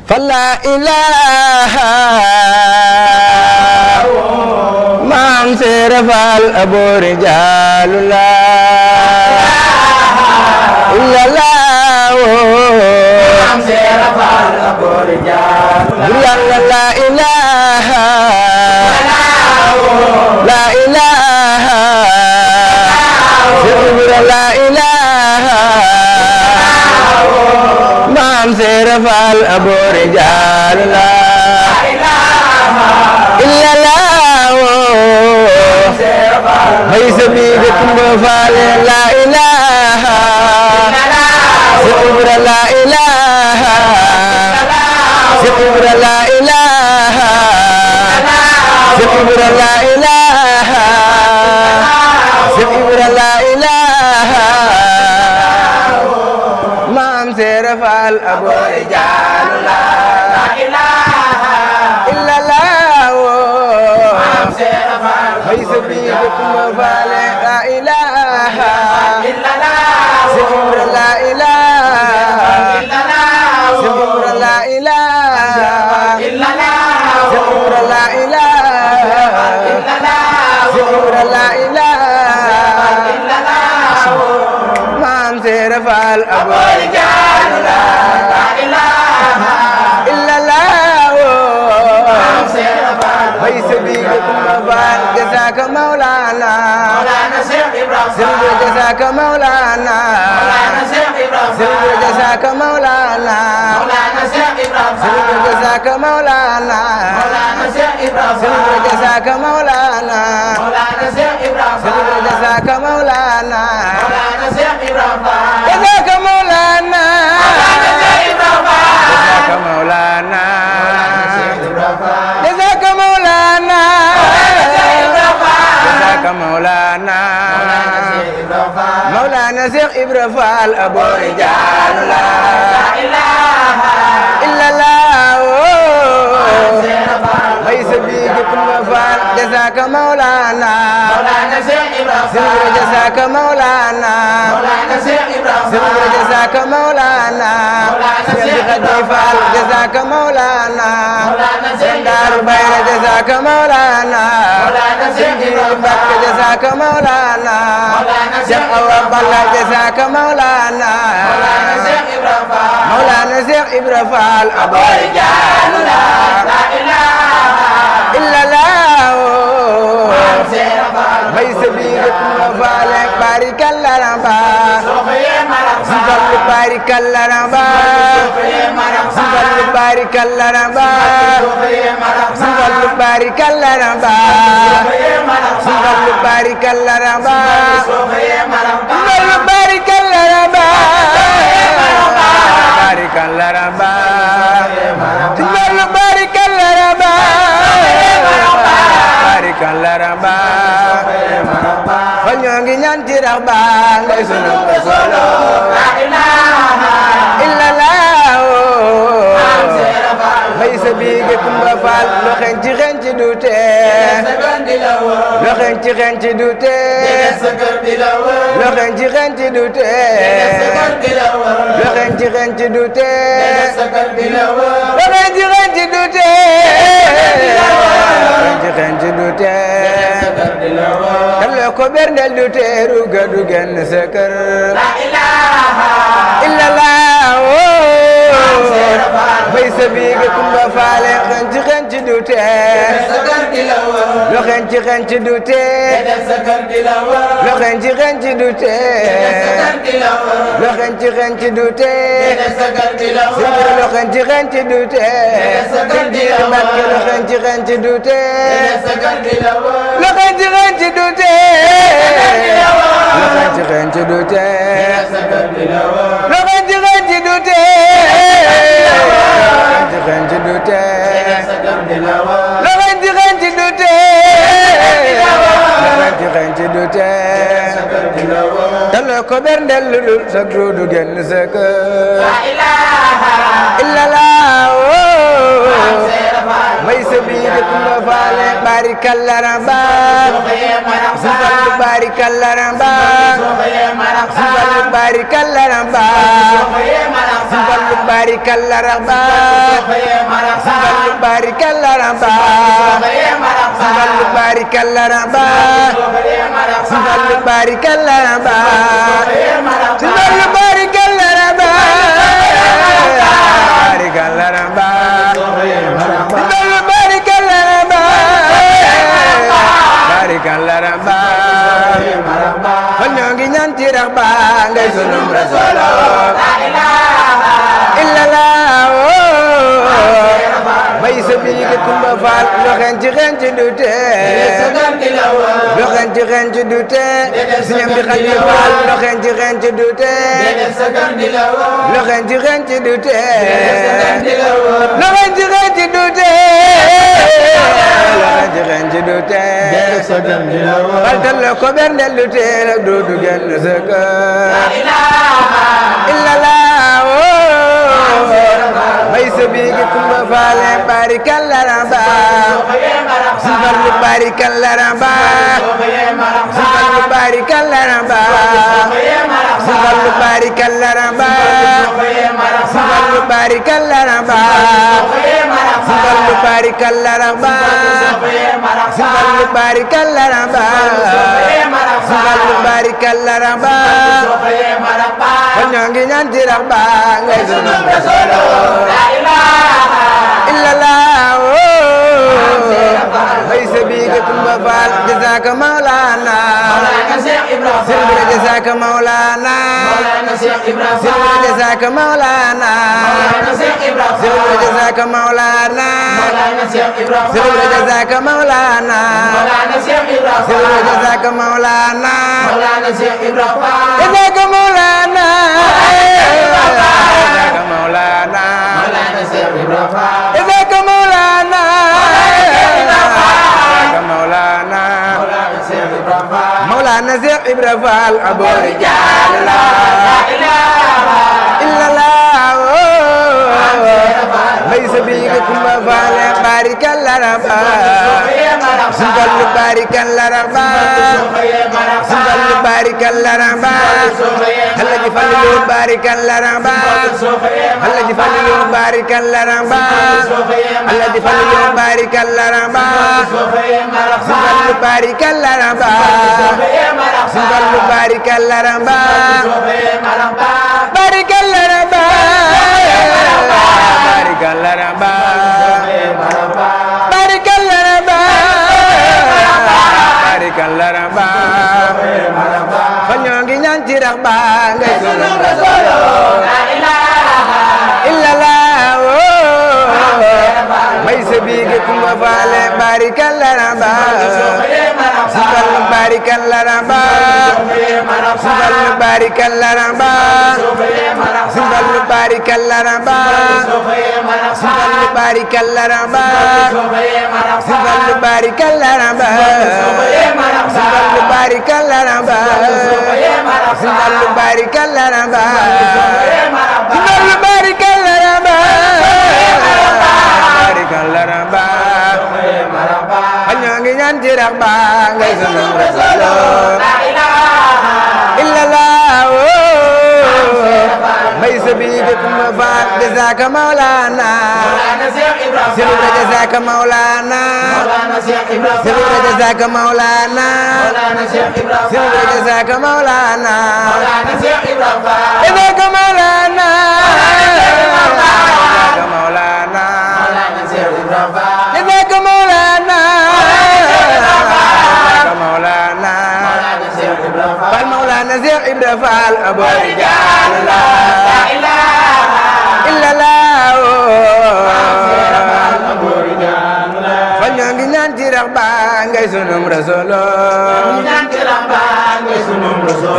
فلا إله maam Seera Faal abo rijaalu laa illallah maam Seera Faal abo rijaalu laa ilaha la ilaha la ilaha maam Seera Faal abo rijaalu laa illallah hay sabiga kumba faale la ilaha sikubra la ilaha sikubra la ilaha sikubra la ilaha sikubra la ilaha maam Seera Faal abo rijaalu la ilaha illallah hay sabiga kumba faale la ilaha illallah sikubra la ilaha sikubra la ilaha sikubra la ilaha sikubra la ilaha maam Seera Faal abo rijaalu la ilaha illallah maam Seera Faal hay sabiga kumba faal jazaaka mawlaana Cheikh Ibrahima jazaaka mawlaana Cheikh Ibrahima jazaaka mawlaana Cheikh Ibrahima jazaaka mawlaana Cheikh Ibrahima jazaaka mawlaana Cheikh Ibrahima jazaaka mawlaana Cheikh Ibrahima jazaaka mawlaana jazaaka mawlaana jazaaka mawlaana jazaaka mawlaana mawlaana Cheikh Ibra Faal abo rijaalu laa ilaha illallah hay sabiga kumba faal jazaaka mawlaana Cheikh Ibrahima jazaaka mawlaana Cheikh Ibrahima jazaaka mawlaana Cheikh Khady Faal jazaaka mawlaana Cheikh Daaru Bayra jazaaka mawlaana Cheikh Jibril Mbakke jazaaka mawlaana Cheikh Awa Balla jazaaka mawlaana mawlaana Cheikh Ibra Faal abo rijaalu laa ilaha illallah hay sabiga kumba faale barikalla ramba sifallu barikalla ramba sifallu barikalla ramba sifallu barikalla ramba sifallu barikalla ramba sifallu barikalla ramba barikalla ramba sifallu barikalla ramba barikalla ramba fa ñoo ngi ñaan ci rax ba ngay sunu solo la ilaha illallah hay sabiga kumba faal lo xen ci dute lo xen ci dute lo xen ci dute lo xen ci dute lo xen ci dute ci dute dalo ko berndel dute ruga du genn sa kër la ilaha illallah bay sabiga kumba faale xen ci dute lo xen ci dute lo xen ci dute lo xen ci dute lo xen ci dute Mbakke lo xen ci dute lo xen ci dute lo xen ci dute lo xen ci dute lo xen ci dute lo xen ci dute lo xen ci dute dalo ko berndel lu sa du genn sa kër la ilaha illallah may sabiga kumba faale barikalla ramba sifallu barikalla ramba sifallu barikalla ramba sifallu barikalla rabba Fallu barikalla rabba Fallu barikalla rabba Fallu barikalla rabba Fallu barikalla rabba barikalla rabba Fallu barikalla rabba barikalla rabba kon ñoo ngi ñaan ci rabba ngay sunu rasul la ilaha illallah bay sa bi ke Kumba Faal loxen ci dute loxen ci dute siñam di xali Faal loxen ci dute loxen ci dute loxen ci dute loxen ci dute baltal ko bernel dute la do du genn saka la ilaha illallah bay sa bi ke Kumba Faal barikalla rabba Fallu barikalla rabba Fallu barikalla rabba Fallu barikalla rabba Fallu barikalla rabba Fallu barikalla rabba Fallu barikalla rabba Fallu barikalla rabba kon ñoo ngi ñaan ci rabba ngay sunu rasul la ilaha illallah bay sa bi ke Kumba Faal jazaaka mawlana Cheikh jazaaka mawlana Cheikh jazaaka mawlana Cheikh jazaaka mawlana Cheikh jazaaka mawlana Cheikh jazaaka mawlana jazaaka mawlana jazaaka mawlana Mawlana Cheikh Ibra Fall Abou Rijal la ilaha illallah bay sa bi ke Kumba Faal barikalla rabba Fallu barikalla rabba Fallu barikalla rabba Alaaji Fallu barikalla rabba Alaaji Fallu barikalla rabba Alaaji Fallu barikalla rabba Fallu barikalla rabba Fallu barikalla rabba barikalla rabba barikalla rabba barikalla rabba barikalla rabba fa ñoo ngi ñaan ci rabba ngay sunu rasul la ilaha illallah may sa bi ke Kumba Faal barikalla rabba Fallu barikalla rabba Fallu barikalla rabba Fallu barikalla rabba Fallu barikalla rabba Fallu barikalla rabba Fallu barikalla rabba Fallu barikalla rabba Fallu barikalla rabba barikalla rabba ñoo ngi ñaan ci rabba ngay sunu rasul la ilaha illallah bay sa bi ke Kumba Faal jazaaka mawlana Cheikh jazaaka mawlana Cheikh jazaaka mawlana Cheikh jazaaka mawlana jazaaka mawlana jazaaka mawlana jazaaka mawlana Fall Mawlana Cheikh Ibra Fall Abou Rijal la ilaha illallah fa ñoo ngi ñaan ci rabba ngay sunu rasul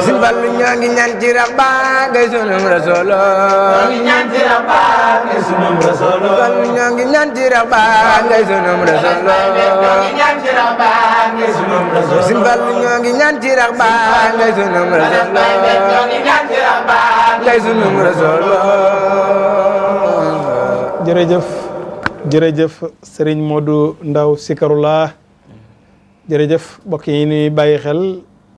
Sëñ Fallu ñoo ngi ñaan ci rabba ngay sunu rasul Fallu ñoo ngi ñaan ci rabba ngay sunu rasul Sëñ Fallu ñoo ngi ñaan ci rabba ngay sunu rasul ngay sunu rasul jërëjëf Serigne Modou Ndaw Sikarullah jërëjëf mbokk yi ñuy bàyyi xel